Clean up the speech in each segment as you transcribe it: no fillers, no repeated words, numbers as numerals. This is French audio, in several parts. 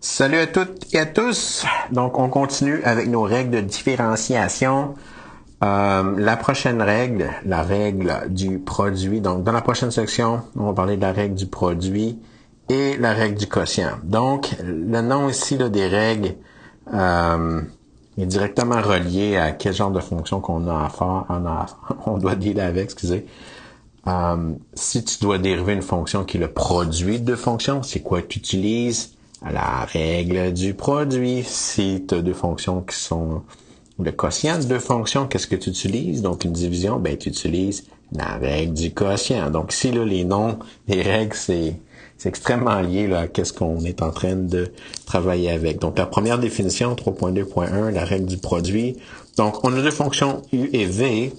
Salut à toutes et à tous. Donc, on continue avec nos règles de différenciation. La prochaine règle, la règle du produit. Donc, dans la prochaine section, on va parler de la règle du produit et la règle du quotient. Donc, le nom ici là, des règles est directement relié à quel genre de fonction qu'on a à faire. On doit dealer avec, excusez. Si tu dois dériver une fonction qui est le produit de fonction, c'est quoi tu utilises? La règle du produit. Si tu as deux fonctions qui sont le quotient de deux fonctions, qu'est-ce que tu utilises? Donc, une division, tu utilises la règle du quotient. Donc, ici, là, les noms, les règles, c'est extrêmement lié là, à qu'est-ce qu'on est en train de travailler avec. Donc, la première définition, 3.2.1, la règle du produit. Donc, on a deux fonctions U et V,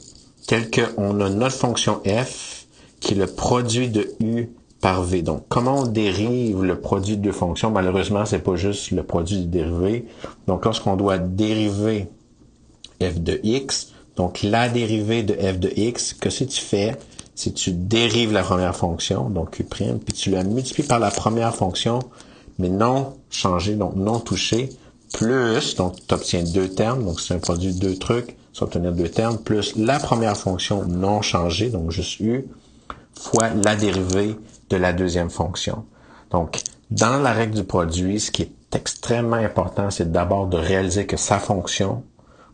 telles qu'on a notre fonction F, qui est le produit de U par V. Donc, comment on dérive le produit de deux fonctions? Malheureusement, c'est pas juste le produit du dérivé. Donc, lorsqu'on doit dériver f de x, donc la dérivée de f de x, que si tu fais, c'est que tu dérives la première fonction, donc u', puis tu la multiplies par la première fonction, mais non changée, donc non touchée, plus, donc tu obtiens deux termes, donc c'est un produit de deux trucs, tu vas obtenir deux termes, plus la première fonction non changée, donc juste u, fois la dérivée de la deuxième fonction. Donc, dans la règle du produit, ce qui est extrêmement important, c'est d'abord de réaliser que sa fonction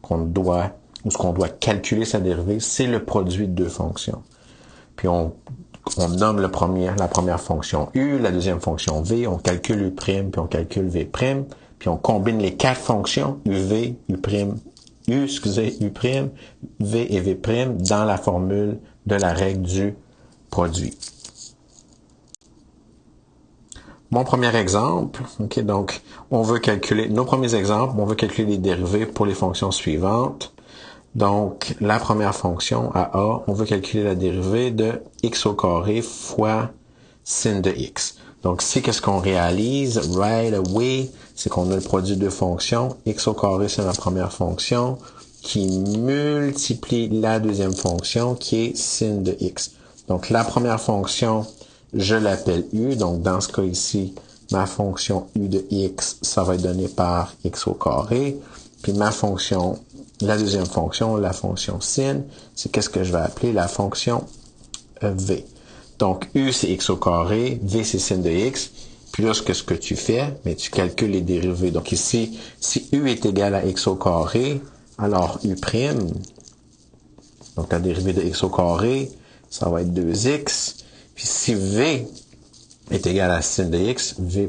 ce qu'on doit calculer sa dérivée, c'est le produit de deux fonctions. Puis on nomme la première fonction U, la deuxième fonction V, on calcule U', puis on calcule V', puis on combine les quatre fonctions UV, U', V et V' dans la formule de la règle du produit. Mon premier exemple, donc on veut calculer nos premiers exemples, on veut calculer les dérivées pour les fonctions suivantes. Donc, la première fonction à A, on veut calculer la dérivée de x au carré fois sin de x. Donc, ici, qu'est-ce qu'on réalise right away? C'est qu'on a le produit de deux fonctions. X au carré, c'est la première fonction qui multiplie la deuxième fonction qui est sin de x. Donc, la première fonction, je l'appelle u. Donc, dans ce cas ici, ma fonction u de x, ça va être donné par x au carré. Puis ma fonction, la deuxième fonction, la fonction sin, c'est qu'est-ce que je vais appeler la fonction v. Donc, u, c'est x au carré, v, c'est sin de x. Puis là, ce que tu fais, tu calcules les dérivées. Donc ici, si u est égal à x au carré, alors u', donc la dérivée de x au carré, ça va être 2x. Puis si v est égal à sin de x, v',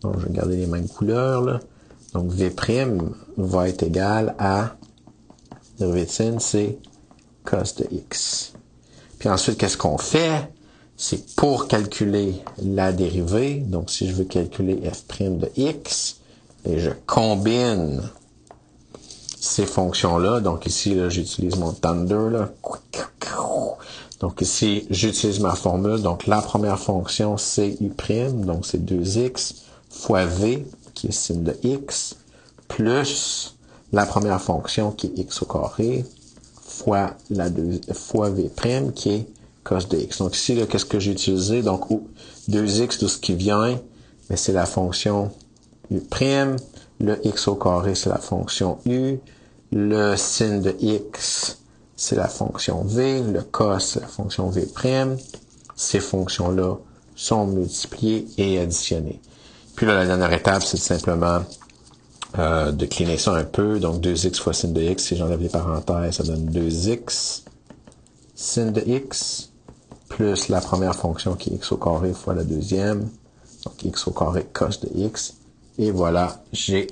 donc je vais garder les mêmes couleurs, là. Donc, v' va être égal à, dérivée de sin, c'est cos de x. Puis ensuite, qu'est-ce qu'on fait? C'est pour calculer la dérivée. Donc, si je veux calculer f' de x, et je combine ces fonctions-là. Donc, ici, là, j'utilise mon Thunder, là. Donc, ici, j'utilise ma formule. Donc, la première fonction, c'est u', donc c'est 2x, fois v, qui est sin de x, plus la première fonction qui est x au carré, fois v', qui est cos de x. Donc ici, là, qu'est-ce que j'ai utilisé? Donc 2x, tout ce qui vient, c'est la fonction u', le x au carré, c'est la fonction u, le sin de x, c'est la fonction v, le cos, c'est la fonction v'. Ces fonctions-là sont multipliées et additionnées. Puis là, la dernière étape, c'est simplement de cleaner ça un peu. Donc, 2x fois sin de x, si j'enlève les parenthèses, ça donne 2x sin de x, plus la première fonction qui est x au carré fois la deuxième. Donc, x au carré cos de x. Et voilà, j'ai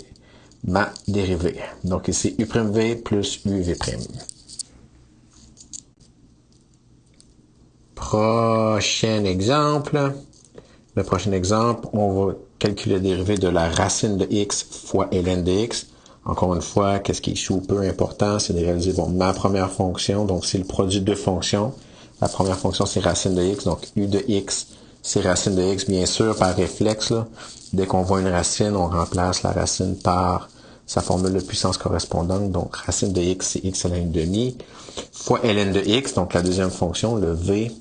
ma dérivée. Donc, ici, u'v plus uv'. Prochain exemple. Le prochain exemple, on va calculer la dérivée de la racine de x fois ln de x. Encore une fois, qu'est-ce qui est peu important, c'est de réaliser ma première fonction. Donc, c'est le produit de deux fonctions. La première fonction, c'est racine de x. Donc, u de x, c'est racine de x. Bien sûr, par réflexe, là, dès qu'on voit une racine, on remplace la racine par sa formule de puissance correspondante. Donc, racine de x, c'est x à la 1/2, fois ln de x. Donc, la deuxième fonction, le v,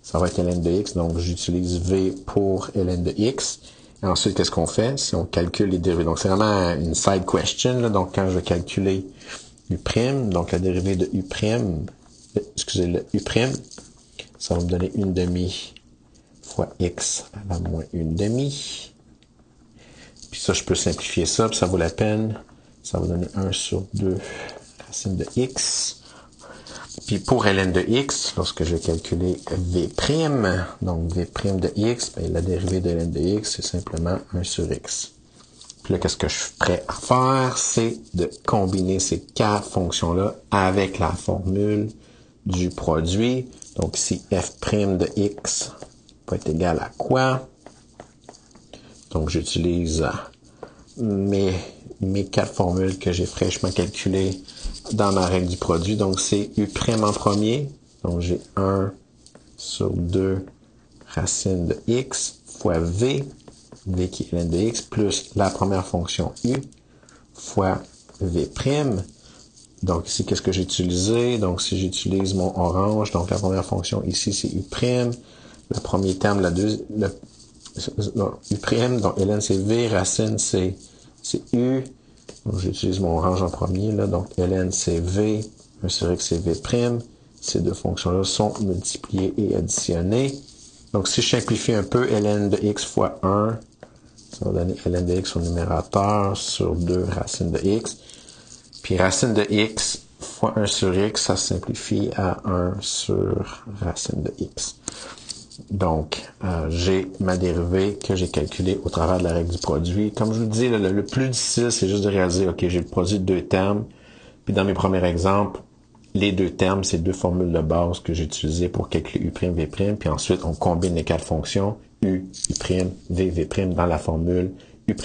ça va être ln de x, donc j'utilise v pour ln de x. Ensuite, qu'est-ce qu'on fait? Si on calcule les dérivés. Donc, c'est vraiment une side question, là. Donc, quand je vais calculer U', donc la dérivée de U', excusez, le U', ça va me donner 1/2 fois X à la moins 1/2. Puis ça, je peux simplifier ça, puis ça vaut la peine. Ça va donner 1/2 racine de X. Puis pour ln de X, lorsque je vais calculer V', donc V' de X, bien, la dérivée de ln de X, c'est simplement 1/X. Puis là, qu'est-ce que je suis prêt à faire? C'est de combiner ces quatre fonctions-là avec la formule du produit. Donc ici, f' de X va être égal à quoi? Donc j'utilise mes quatre formules que j'ai fraîchement calculées dans ma règle du produit. Donc c'est U' en premier. Donc j'ai 1/2 racine de X fois V qui est ln de X, plus la première fonction U fois V'. Donc ici, qu'est-ce que j'ai utilisé? Donc si j'utilise mon orange, donc la première fonction ici, c'est U'. Le premier terme, U', donc ln c'est V, racine c'est U. Donc j'utilise mon orange en premier, là. Donc ln c'est V, 1/X c'est V'. Ces deux fonctions-là sont multipliées et additionnées. Donc si je simplifie un peu, ln de X fois 1, ça va donner ln de X au numérateur sur 2 racine de X. Puis racine de X fois 1/X, ça se simplifie à 1 sur racine de X. Donc, j'ai ma dérivée que j'ai calculée au travers de la règle du produit. Comme je vous le dis, le plus difficile, c'est juste de réaliser, OK, j'ai le produit de deux termes. Puis dans mes premiers exemples, les deux termes, c'est deux formules de base que j'ai utilisées pour calculer U', V'. Puis ensuite, on combine les quatre fonctions U', V', V' dans la formule U',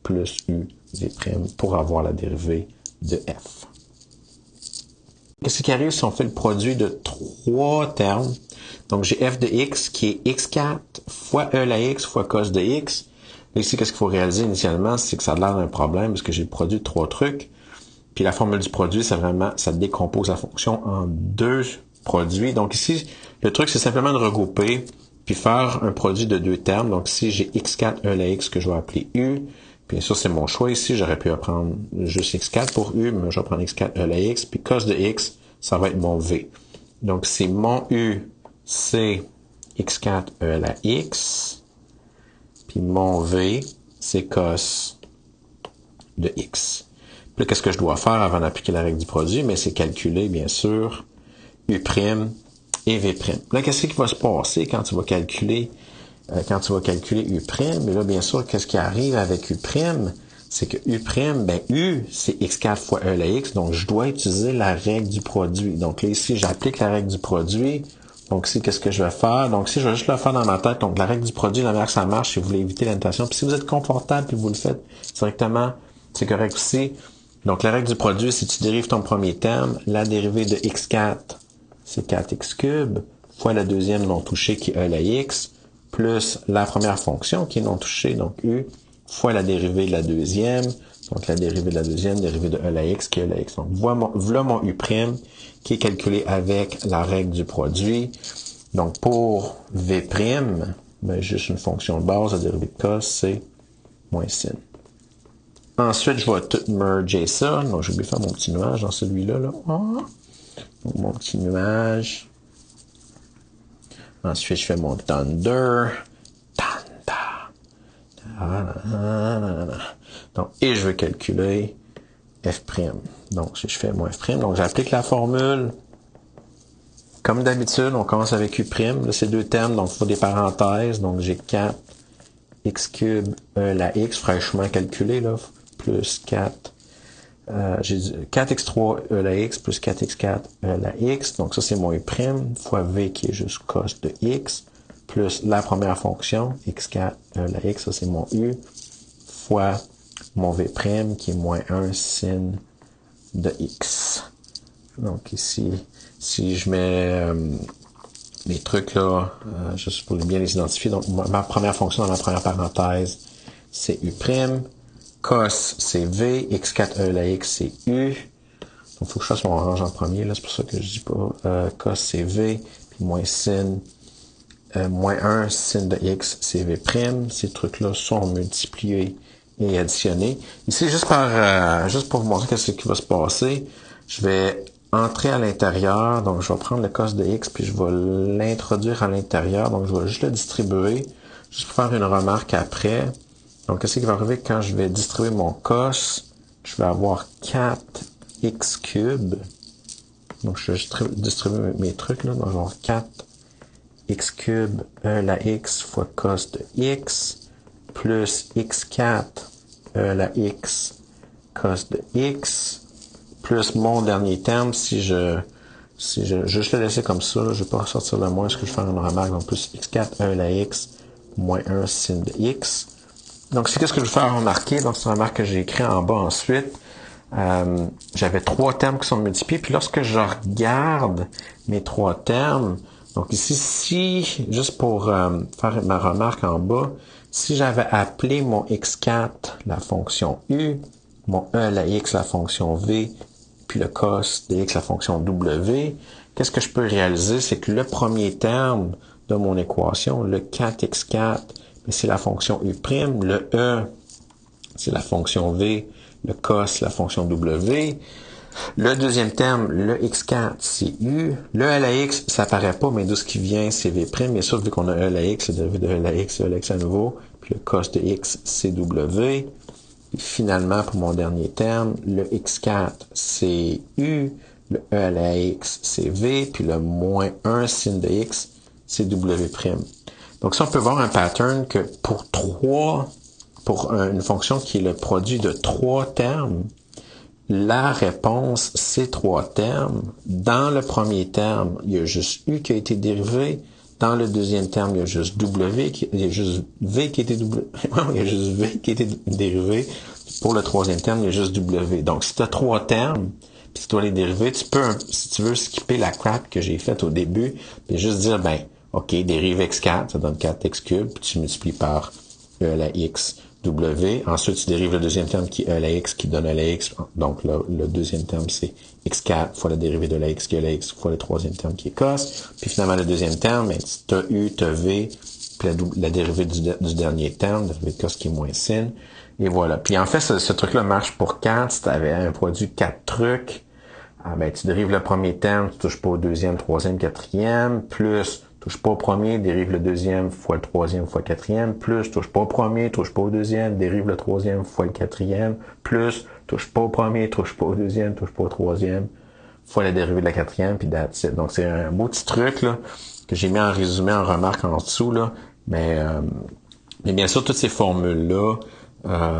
plus U, V' pour avoir la dérivée de F. Qu'est-ce qui arrive si on fait le produit de trois termes? Donc, j'ai f de x qui est x4 fois e la x fois cos de x. Là, ici, qu'est-ce qu'il faut réaliser initialement? C'est que ça a l'air d'un problème parce que j'ai le produit de trois trucs. Puis la formule du produit, c'est vraiment, ça décompose la fonction en deux produits. Donc ici, le truc, c'est simplement de regrouper puis faire un produit de deux termes. Donc ici, j'ai x4 e la x que je vais appeler u. Bien sûr, c'est mon choix ici. J'aurais pu prendre juste x4 pour u, mais je vais prendre x4 e la x. Puis cos de x, ça va être mon v. Donc c'est mon u, c'est x4 e la x. Puis mon v, c'est cos de x. Puis là, qu'est-ce que je dois faire avant d'appliquer la règle du produit? Mais c'est calculer, bien sûr, U' et V'. Là, qu'est-ce qui va se passer quand tu vas calculer U'? Mais là, bien sûr, qu'est-ce qui arrive avec U'? C'est que U', ben U, c'est x4 fois E la x, donc je dois utiliser la règle du produit. Donc là, ici, j'applique la règle du produit. Donc ici, qu'est-ce que je vais faire? Donc ici, je vais juste le faire dans ma tête. Donc la règle du produit, la manière que ça marche, si vous voulez éviter la notation. Puis si vous êtes confortable et vous le faites directement, c'est correct aussi. Donc, la règle du produit, si tu dérives ton premier terme, la dérivée de x4, c'est 4x cube, fois la deuxième non touchée qui est e la x, plus la première fonction qui est non touchée, donc u, fois la dérivée de la deuxième, donc la dérivée de la deuxième, dérivée de e la x qui est e la x. Donc, voilà mon u' qui est calculé avec la règle du produit. Donc, pour v', ben, juste une fonction de base, la dérivée de cos, c'est moins sin. Ensuite, je vais tout merger ça. Donc, j'ai oublié de faire mon petit nuage dans celui-là. Là. Donc, mon petit nuage. Ensuite, je fais mon thunder. Donc, et je vais calculer f'. Donc, si je fais mon f', donc j'applique la formule. Comme d'habitude, on commence avec U'. Là, c'est deux termes, donc il faut des parenthèses. Donc, j'ai 4 x cube e la x, fraîchement calculé, là. Plus 4, j'ai dit 4x3 e la x plus 4x4 e la x. Donc ça, c'est mon U' fois v qui est juste cos de x, plus la première fonction, x4 e la x, ça c'est mon u, fois mon v' qui est moins 1 sin de x. Donc ici, si je mets les trucs là, juste pour bien les identifier, donc ma première fonction dans la première parenthèse, c'est U'. Cos, c'est V. X4 e la x, c'est U. Donc, il faut que je fasse mon orange en premier. Là, c'est pour ça que je dis pas. Cos, c'est V. Puis moins sin moins 1 sin de x, c'est v'. Ces trucs-là sont multipliés et additionnés. Ici, juste pour vous montrer ce qui va se passer, je vais entrer à l'intérieur. Donc, je vais prendre le cos de x, puis je vais l'introduire à l'intérieur. Donc, je vais juste le distribuer, juste pour faire une remarque après. Donc, qu'est-ce qui va arriver quand je vais distribuer mon cos? Je vais avoir 4x cube. Donc, je vais distribuer mes trucs, là. Donc, je vais avoir 4x cube la x fois cos de x plus x4 la x cos de x plus mon dernier terme si je juste le laisser comme ça, là, je vais pas ressortir le moins, ce que je fais une remarque, donc plus x4 la x moins 1 sin de x. Donc c'est ce que je vais faire remarquer, donc c'est une remarque que j'ai écrit en bas ensuite. J'avais 3 termes qui sont multipliés, puis lorsque je regarde mes 3 termes, donc ici, si, juste pour faire ma remarque en bas, si j'avais appelé mon x4 la fonction u, mon e la x la fonction v, puis le cos de x la fonction w, qu'est-ce que je peux réaliser? C'est que le premier terme de mon équation, le 4x4, c'est la fonction u', le e, c'est la fonction v, le cos, la fonction w. Le deuxième terme, le x4, c'est u. Le e à la x, ça apparaît pas, mais d'où ce qui vient, c'est v'. Bien sûr, vu qu'on a e à la x, c'est dérivé de e à la x, e à la x à nouveau. Puis le cos de x, c'est w. Et finalement, pour mon dernier terme, le x4, c'est u. Le e à la x, c'est v. Puis le moins 1 sin de x, c'est w'. Donc ça, on peut voir un pattern que pour une fonction qui est le produit de 3 termes, la réponse, c'est 3 termes. Dans le premier terme, il y a juste U qui a été dérivé. Dans le deuxième terme, il y a juste il y a juste V qui a été il y a juste V qui a été dérivé. Pour le troisième terme, il y a juste W. Donc, si tu as 3 termes, puis tu dois les dériver, tu peux, si tu veux skipper la crap que j'ai faite au début, puis juste dire, OK, dérive x4, ça donne 4x cube, puis tu multiplies par E à la x. W. Ensuite, tu dérives le deuxième terme qui est E à la x, qui donne E à la x. Donc, là, le deuxième terme, c'est x4 fois la dérivée de la x qui est la x fois le troisième terme qui est cos. Puis finalement, le deuxième terme, tu as U, tu as V, puis la dérivée du dernier terme, la dérivée de cos qui est moins sin. Et voilà. Puis en fait, ce truc-là marche pour 4. Si tu avais un produit 4 trucs, tu dérives le premier terme, tu touches pas au deuxième, troisième, quatrième, plus touche pas au premier, dérive le deuxième fois le troisième fois le quatrième, plus touche pas au premier, touche pas au deuxième, dérive le troisième fois le quatrième, plus touche pas au premier, touche pas au deuxième, touche pas au troisième, fois la dérivée de la quatrième, puis that's it. Donc c'est un beau petit truc là que j'ai mis en résumé en remarque en dessous là, mais bien sûr toutes ces formules là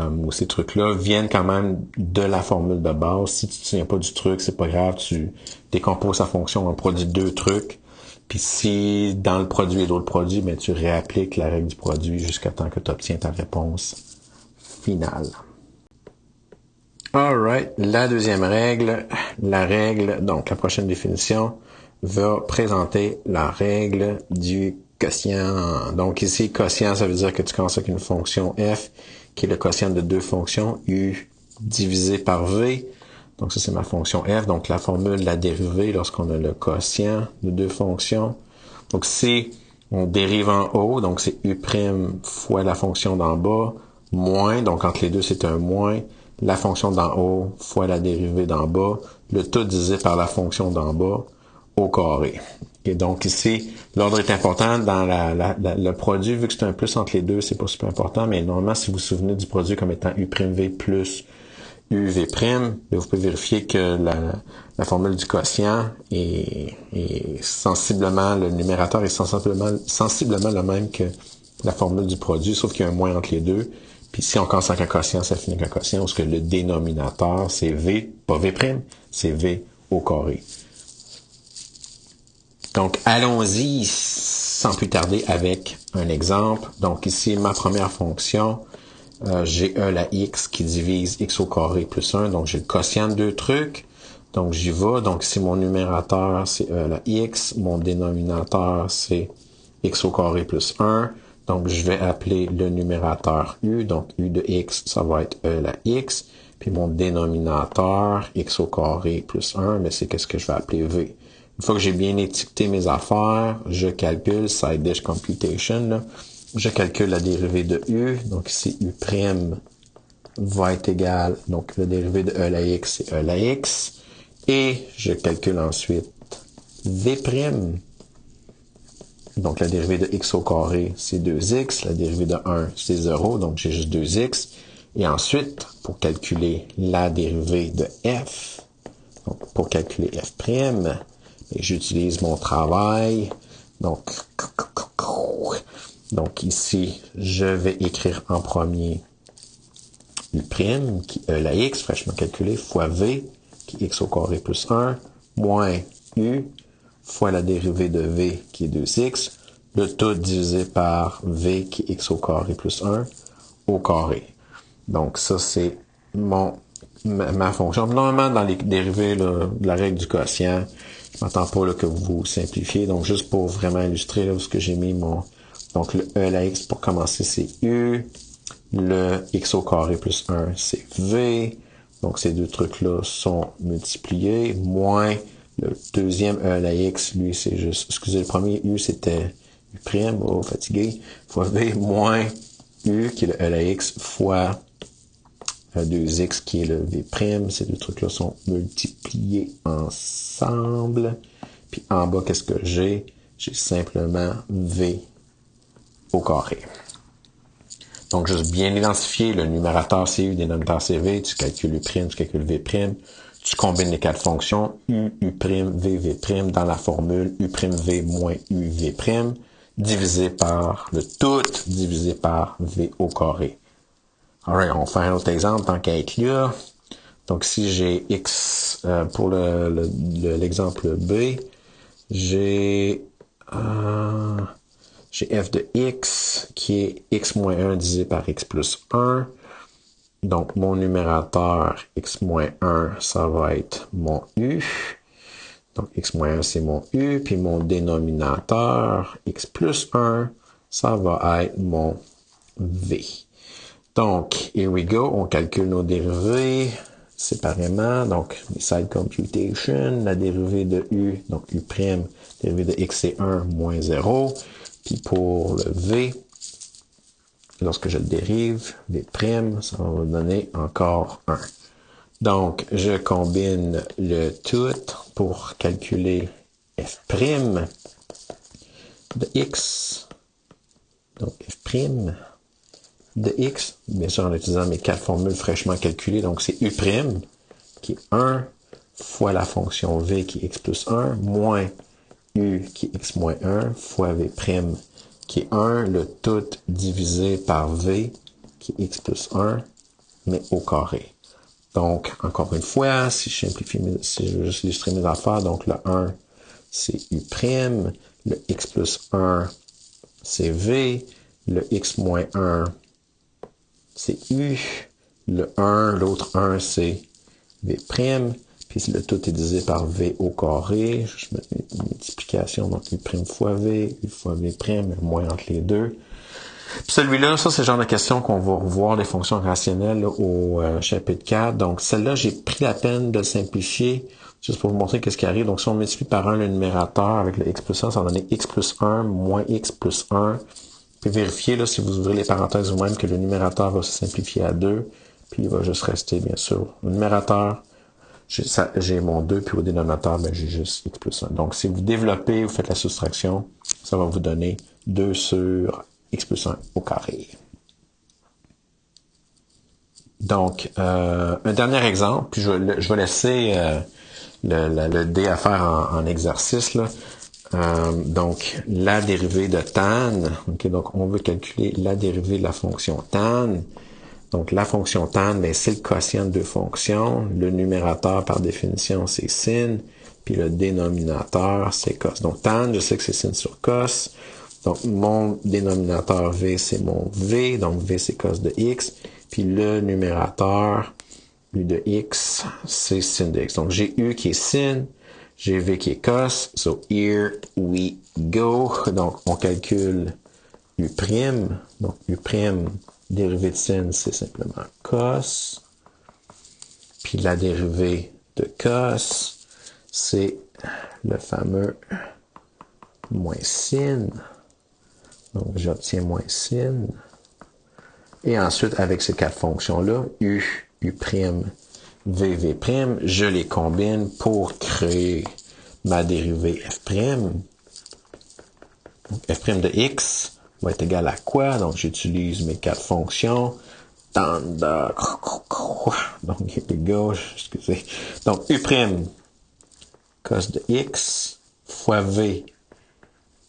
ou ces trucs-là viennent quand même de la formule de base. Si tu te souviens pas du truc, c'est pas grave, tu décomposes la fonction en produit 2 trucs. Puis si dans le produit et d'autres produits, tu réappliques la règle du produit jusqu'à temps que tu obtiens ta réponse finale. Alright, la deuxième règle, donc la prochaine définition va présenter la règle du quotient. Donc ici, quotient, ça veut dire que tu commences avec une fonction f qui est le quotient de 2 fonctions, u divisé par v. Donc ça, c'est ma fonction f. Donc la formule de la dérivée lorsqu'on a le quotient de 2 fonctions. Donc si on dérive en haut, donc c'est u' fois la fonction d'en bas, moins, donc entre les deux, c'est un moins, la fonction d'en haut fois la dérivée d'en bas, le tout divisé par la fonction d'en bas au carré. Et donc ici, l'ordre est important. Dans le produit, vu que c'est un plus entre les deux, c'est pas super important, mais normalement, si vous vous souvenez du produit comme étant u'v plus uv', vous pouvez vérifier que la formule du quotient est sensiblement, le numérateur est sensiblement le même que la formule du produit, sauf qu'il y a un moins entre les deux. Puis si on commence avec un quotient, ça finit avec un quotient, parce que le dénominateur, c'est v, pas v', c'est v au carré. Donc, allons-y sans plus tarder avec un exemple. Donc, ici, ma première fonction, j'ai E la x qui divise x au carré plus 1. Donc, j'ai le quotient de 2 trucs. Donc, j'y vais. Donc, ici, mon numérateur, c'est E la x. Mon dénominateur, c'est x au carré plus 1. Donc, je vais appeler le numérateur u. Donc, u de x, ça va être E la x. Puis, mon dénominateur, x au carré plus 1, mais c'est qu'est-ce que je vais appeler v. une fois que j'ai bien étiqueté mes affaires, je calcule side dish computation, là. Je calcule la dérivée de U. Donc ici, U' va être égal, donc la dérivée de E à la X, c'est E à la X. Et je calcule ensuite V'. Donc la dérivée de X au carré, c'est 2X. La dérivée de 1, c'est 0. Donc j'ai juste 2X. Et ensuite, pour calculer la dérivée de F, donc pour calculer F', j'utilise mon travail. Donc ici, je vais écrire en premier U', qui est la X, fraîchement calculé, fois V, qui est X au carré plus 1, moins U, fois la dérivée de V, qui est 2X, le tout divisé par V, qui est X au carré plus 1, au carré. Donc ça, c'est ma fonction. Normalement, dans les dérivés là, de la règle du quotient, je m'attends pas là, que vous simplifiez. Donc, juste pour vraiment illustrer là, ce que j'ai mis donc le E à la X pour commencer, c'est U. Le X au carré plus 1, c'est V. Donc, ces deux trucs-là sont multipliés. Moins le deuxième E à la X, lui, c'est juste... Excusez, le premier U, c'était U', oh, fatigué, fois V, moins U, qui est le E à la X, fois 2X, qui est le V'. Ces deux trucs-là sont multipliés ensemble. Puis en bas, qu'est-ce que j'ai? J'ai simplement V au carré. Donc, juste bien identifier, le numérateur c'est U, le dénominateur c'est V, tu calcules U', tu calcules V', tu combines les quatre fonctions, U, U', V, V', dans la formule U', moins U, V', divisé par le tout, divisé par V au carré. Alright, on va faire un autre exemple tant qu'à être là. Donc, si j'ai X, pour l'exemple B, j'ai f de X qui est X moins 1 divisé par X plus 1. Donc, mon numérateur X moins 1, ça va être mon U. Donc, X moins 1, c'est mon U. Puis mon dénominateur X plus 1, ça va être mon V. Donc, here we go. On calcule nos dérivés séparément. Donc, side computation, la dérivée de U, donc U', dérivée de X c'est 1 moins 0. Puis pour le V, lorsque je le dérive, V', ça va me donner encore 1. Donc, je combine le tout pour calculer F' de X. Donc, F' de X, bien sûr en utilisant mes quatre formules fraîchement calculées. Donc, c'est U', qui est 1, fois la fonction V, qui est X plus 1, moins U, qui est X moins 1, fois V', qui est 1, le tout divisé par V, qui est X plus 1, mais au carré. Donc, encore une fois, si je simplifie, si je veux juste illustrer mes affaires, donc le 1, c'est U', le X plus 1, c'est V, le X moins 1, c'est U, le 1, l'autre 1, c'est V', puis le tout est divisé par V au carré. Je mets une multiplication, donc U' fois V, U fois V', le moins entre les deux. Puis celui-là, ça, c'est le genre de question qu'on va revoir les fonctions rationnelles là, au chapitre 4. Donc, celle-là, j'ai pris la peine de le simplifier, juste pour vous montrer qu'est-ce qui arrive. Donc, si on multiplie par 1 le numérateur avec le X plus 1, ça va donner X plus 1 moins X plus 1. Puis vérifiez, là, si vous ouvrez les parenthèses vous-même, que le numérateur va se simplifier à 2. Puis il va juste rester, bien sûr, au numérateur. J'ai mon 2, puis au dénominateur, ben, j'ai juste X plus 1. Donc, si vous développez, vous faites la soustraction, ça va vous donner 2 sur X plus 1 au carré. Donc, un dernier exemple, puis je vais laisser le D à faire en exercice, là. Donc, la dérivée de tan. Okay, donc, on veut calculer la dérivée de la fonction tan. Donc, la fonction tan, ben, c'est le quotient de deux fonctions. Le numérateur, par définition, c'est sin. Puis le dénominateur, c'est cos. Donc, tan, je sais que c'est sin sur cos. Donc, mon dénominateur V, c'est mon V. Donc, V, c'est cos de X. Puis le numérateur, U de X, c'est sin de X. Donc, j'ai U qui est sin. J'ai V qui est cos. So, here we go. Donc, on calcule U'. Donc, U', dérivée de sin, c'est simplement cos. Puis la dérivée de cos, c'est le fameux moins sin. Donc, j'obtiens moins sin. Et ensuite, avec ces quatre fonctions-là, U', U', V', V', je les combine pour créer ma dérivée F'. Donc, F' de X va être égal à quoi? Donc, j'utilise mes quatre fonctions. Donc, excusez. Donc, U', cos de X, fois V,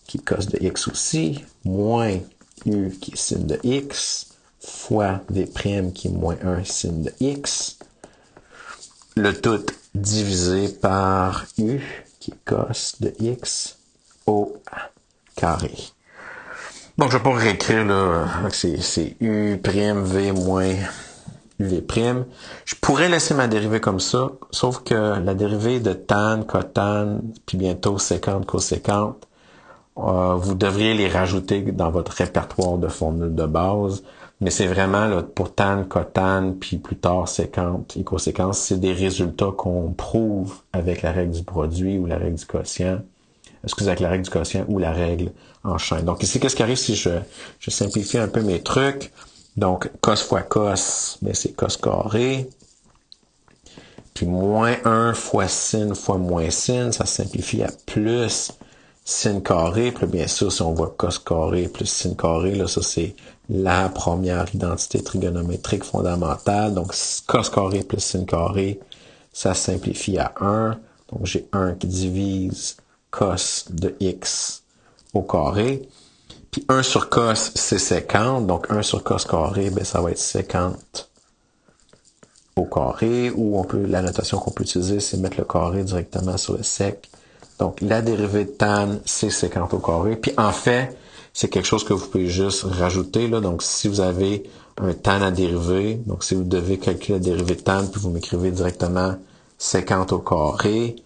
qui est cos de X aussi, moins U, qui est sin de X, fois V', qui est moins 1 sin de X. Le tout divisé par U, qui est cos de X, au carré. Donc, je vais pas réécrire, là, c'est U', V moins UV'. Je pourrais laisser ma dérivée comme ça, sauf que la dérivée de tan, cotan, puis bientôt sécante, cosécante, vous devriez les rajouter dans votre répertoire de formules de base. Mais c'est vraiment, là, pour tan, cotan, puis plus tard sécante et coséquence, c'est des résultats qu'on prouve avec la règle du produit ou la règle du quotient. Excusez, avec la règle du quotient ou la règle en chaîne. Donc ici, qu'est-ce qui arrive si je simplifie un peu mes trucs? Donc, cos fois cos, ben c'est cos carré. Puis moins 1 fois sin fois moins sin, ça simplifie à plus sin carré. Puis bien sûr, si on voit cos carré plus sin carré, là, ça c'est la première identité trigonométrique fondamentale. Donc, cos carré plus sin carré, ça simplifie à 1. Donc, j'ai 1 qui divise cos de x au carré. Puis 1 sur cos, c'est sécante. Donc 1 sur cos carré, ben, ça va être sécante au carré. Ou la notation qu'on peut utiliser, c'est mettre le carré directement sur le sec. Donc la dérivée de tan, c'est sécante au carré. Puis en fait, c'est quelque chose que vous pouvez juste rajouter, là. Donc si vous avez un tan à dériver, donc si vous devez calculer la dérivée de tan, puis vous m'écrivez directement sécante au carré.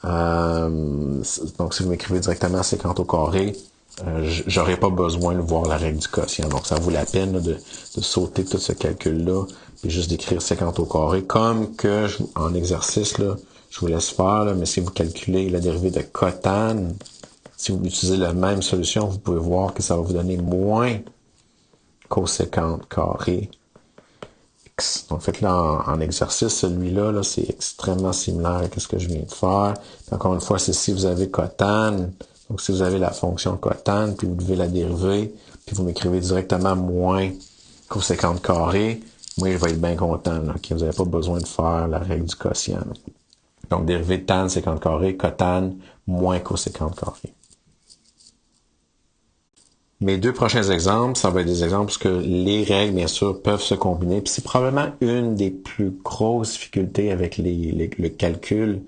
Donc si vous m'écrivez directement sécante au carré, j'aurais pas besoin de voir la règle du quotient. Donc, ça vaut la peine là, de sauter tout ce calcul-là et juste d'écrire 50 au carré. Comme que en exercice, là, je vous laisse faire, là, mais si vous calculez la dérivée de cotan, si vous utilisez la même solution, vous pouvez voir que ça va vous donner moins cosécante carré x. Donc, faites-le en exercice. Celui-là, là, c'est extrêmement similaire à ce que je viens de faire. Puis, encore une fois, c'est si vous avez cotan. Donc, si vous avez la fonction cotan, puis vous devez la dériver, puis vous m'écrivez directement moins cosécante carré, moi, je vais être bien content. Là, okay? Vous n'avez pas besoin de faire la règle du quotient. Là. Donc, dérivée de tan sécante carré, cotan moins cosécante carré. Mes deux prochains exemples, ça va être des exemples parce que les règles, bien sûr, peuvent se combiner. Puis c'est probablement une des plus grosses difficultés avec le calcul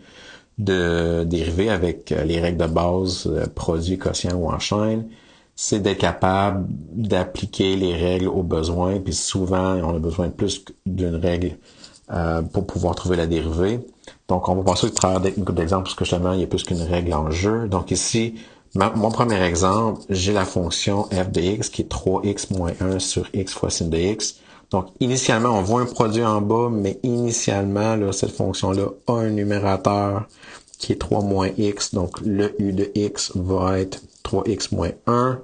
de dérivés avec les règles de base, produit, quotient ou en chaîne, c'est d'être capable d'appliquer les règles aux besoins. Puis souvent, on a besoin de plus d'une règle pour pouvoir trouver la dérivée. Donc, on va passer au travers une couple d'exemples parce que justement, il y a plus qu'une règle en jeu. Donc ici, mon premier exemple, j'ai la fonction f de x qui est 3x moins 1 sur x fois sin de x. Donc, initialement, on voit un produit en bas, mais initialement, là, cette fonction-là a un numérateur qui est 3 moins x. Donc, le u de x va être 3x moins 1.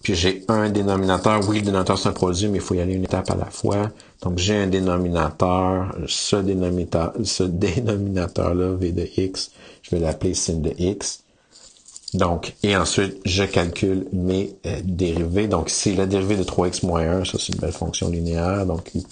Puis, j'ai un dénominateur. Oui, le dénominateur, c'est un produit, mais il faut y aller une étape à la fois. Donc, j'ai un dénominateur. Ce dénominateur-là, v de x, je vais l'appeler sin de x. Donc, et ensuite, je calcule mes dérivées. Donc, ici, la dérivée de 3x moins 1, ça, c'est une belle fonction linéaire. Donc, U',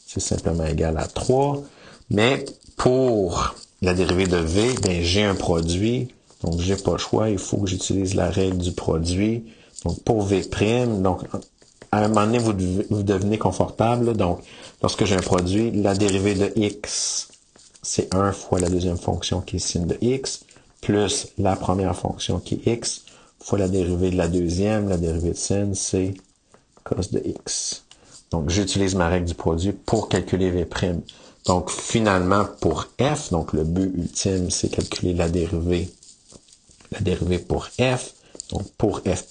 c'est simplement égal à 3. Mais pour la dérivée de v, ben, j'ai un produit. Donc, j'ai pas le choix. Il faut que j'utilise la règle du produit. Donc, pour v', donc, à un moment donné, vous devenez confortable. Là. Donc, lorsque j'ai un produit, la dérivée de x, c'est 1 fois la deuxième fonction qui est sin de x, plus la première fonction qui est x, fois la dérivée de la deuxième, la dérivée de sin, c'est cos de x. Donc, j'utilise ma règle du produit pour calculer v'. Donc, finalement, pour f, donc le but ultime, c'est calculer la dérivée pour f. Donc, pour f',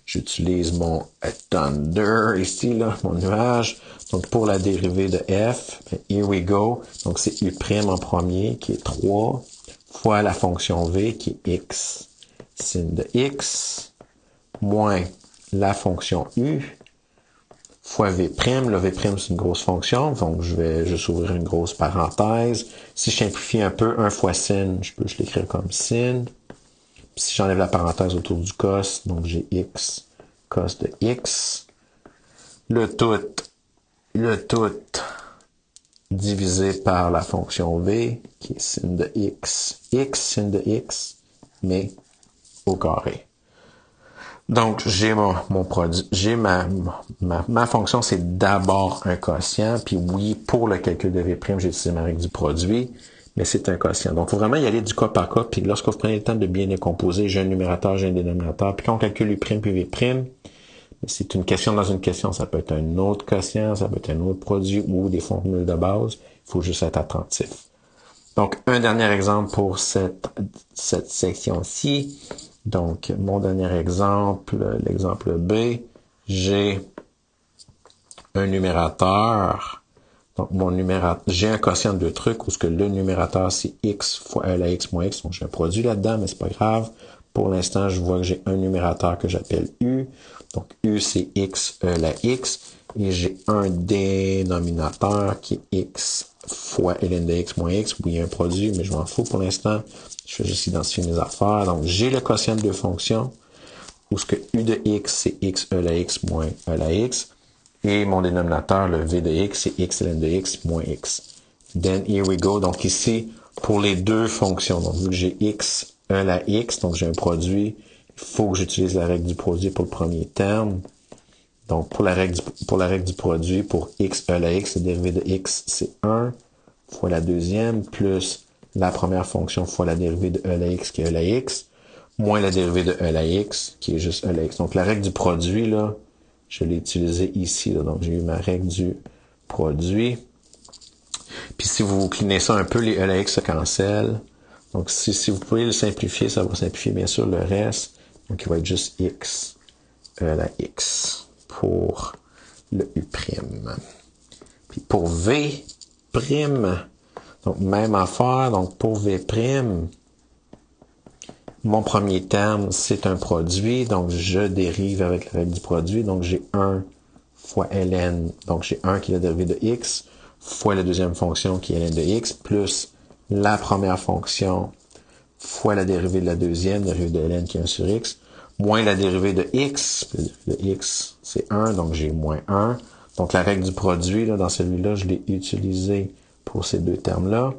j'utilise mon thunder ici, là, mon nuage. Donc, pour la dérivée de f, here we go. Donc, c'est u' en premier, qui est 3, fois la fonction v qui est x sin de x moins la fonction u fois v'. Le v' c'est une grosse fonction, donc je vais juste ouvrir une grosse parenthèse. Si je simplifie un peu, 1 fois sin, je peux l'écrire comme sin. Puis si j'enlève la parenthèse autour du cos, donc j'ai x cos de x. Le tout divisé par la fonction v, qui est sin de x sin de x, mais au carré. Donc, j'ai mon produit, j'ai ma fonction, c'est d'abord un quotient, puis oui, pour le calcul de v', j'ai utilisé ma règle du produit, mais c'est un quotient. Donc, il faut vraiment y aller du cas par cas, puis lorsque vous prenez le temps de bien décomposer, j'ai un numérateur, j'ai un dénominateur, puis quand on calcule u' puis v', c'est une question dans une question, ça peut être un autre quotient, ça peut être un autre produit ou des formules de base, il faut juste être attentif. Donc, un dernier exemple pour cette section-ci. Donc, mon dernier exemple, l'exemple B, j'ai un numérateur. Donc, j'ai un quotient de deux trucs où ce que le numérateur, c'est x fois e à la x moins x. Donc, j'ai un produit là-dedans, mais c'est pas grave. Pour l'instant, je vois que j'ai un numérateur que j'appelle u. Donc, u, c'est x e à la x. Et j'ai un dénominateur qui est x fois ln de x moins x. Oui, il y a un produit, mais je m'en fous pour l'instant. Je vais juste identifier mes affaires. Donc, j'ai le quotient de deux fonctions, où ce que u de x, c'est x e à la x moins e à la x. Et mon dénominateur, le v de x, c'est x ln de x moins x. Then, here we go. Donc, ici, pour les deux fonctions, donc, vu que j'ai x e à la x, donc j'ai un produit, il faut que j'utilise la règle du produit pour le premier terme. Donc, pour la règle du produit, pour x e à la x, le dérivé de x, c'est 1 fois la deuxième, plus la première fonction fois la dérivée de e à la x qui est e à la x, moins la dérivée de e à la x qui est juste e à la x. Donc, la règle du produit, là, je l'ai utilisée ici. Là. Donc, j'ai eu ma règle du produit. Puis, si vous clinez ça un peu, les e à la x se cancellent. Donc, si vous pouvez le simplifier, ça va simplifier bien sûr le reste. Donc, il va être juste x e à la x pour le u'. Puis, pour v', donc, même affaire. Donc, pour v', mon premier terme, c'est un produit. Donc, je dérive avec la règle du produit. Donc, j'ai 1 fois ln. Donc, j'ai 1 qui est la dérivée de x fois la deuxième fonction qui est ln de x plus la première fonction fois la dérivée de la deuxième, dérivée de ln qui est 1 sur x, moins la dérivée de x. Le x, c'est 1, donc j'ai moins 1. Donc, la règle du produit, là, dans celui-là, je l'ai utilisé pour ces deux termes-là.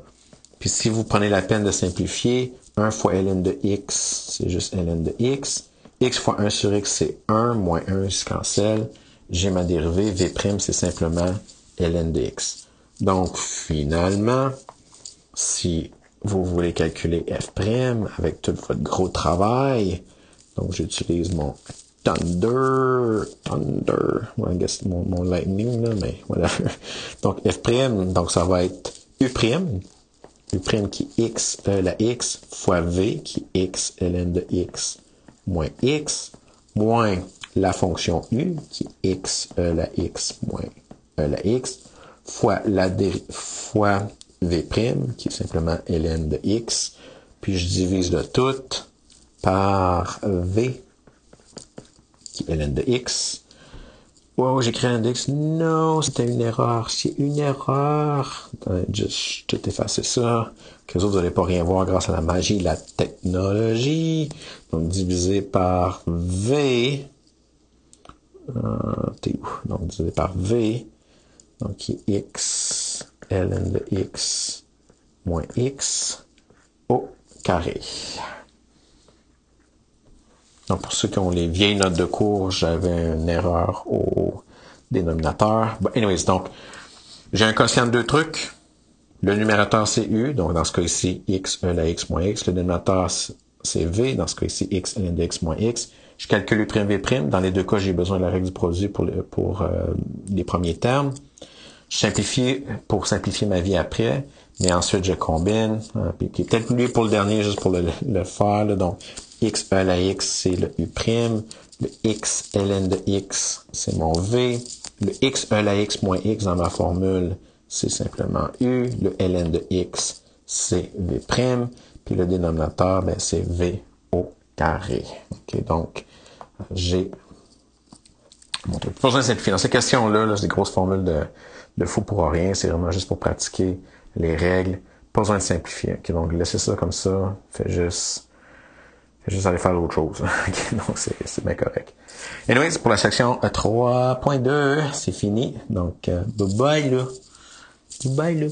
Puis, si vous prenez la peine de simplifier, 1 fois ln de x, c'est juste ln de x. X fois 1 sur x, c'est 1, moins 1 se cancelle. J'ai ma dérivée, v', c'est simplement ln de x. Donc, finalement, si vous voulez calculer f' avec tout votre gros travail, donc j'utilise mon Thunder, well, I guess mon Lightning, là, mais voilà. Donc, f', donc ça va être u', qui est x e à la x fois v qui est x ln de x moins x moins la fonction u qui est x e à la x moins e à la x fois fois v' qui est simplement ln de x, puis je divise le tout par v qui est ln de x. Wow, j'ai écrit ln de x. Non, c'était une erreur. C'est une erreur. Juste tout effacer ça. Que vous autres, vous n'allez pas rien voir grâce à la magie de la technologie. Donc, divisé par v. T'es où? Donc, divisé par v. Donc, qui est x ln de x moins x au carré. Donc, pour ceux qui ont les vieilles notes de cours, j'avais une erreur au dénominateur. But anyways, donc, j'ai un quotient de deux trucs. Le numérateur, c'est u. Donc, dans ce cas ici, x e à la x moins x. Le dénominateur, c'est v. Dans ce cas ici, x ln de x moins x. Je calcule u', v'. Dans les deux cas, j'ai besoin de la règle du produit pour les premiers termes. Je simplifie pour simplifier ma vie après. Mais ensuite, je combine. Puis, peut-être lui pour le dernier, juste pour le faire. Là, donc, x e à la x, c'est le u'. Le x ln de x, c'est mon v. Le x e à la x moins x dans ma formule, c'est simplement u. Le ln de x, c'est v'. Puis le dénominateur, ben, c'est V au carré. OK, donc, j'ai mon truc. Pas besoin de simplifier. Dans ces questions-là, là, c'est des grosses formules de fou pour rien. C'est vraiment juste pour pratiquer les règles. Pas besoin de simplifier. OK, donc, laissez ça comme ça. Fais juste aller faire autre chose. OK, donc, c'est bien correct. Anyways, pour la section 3.2, c'est fini. Donc, bye bye, là. Bye, là.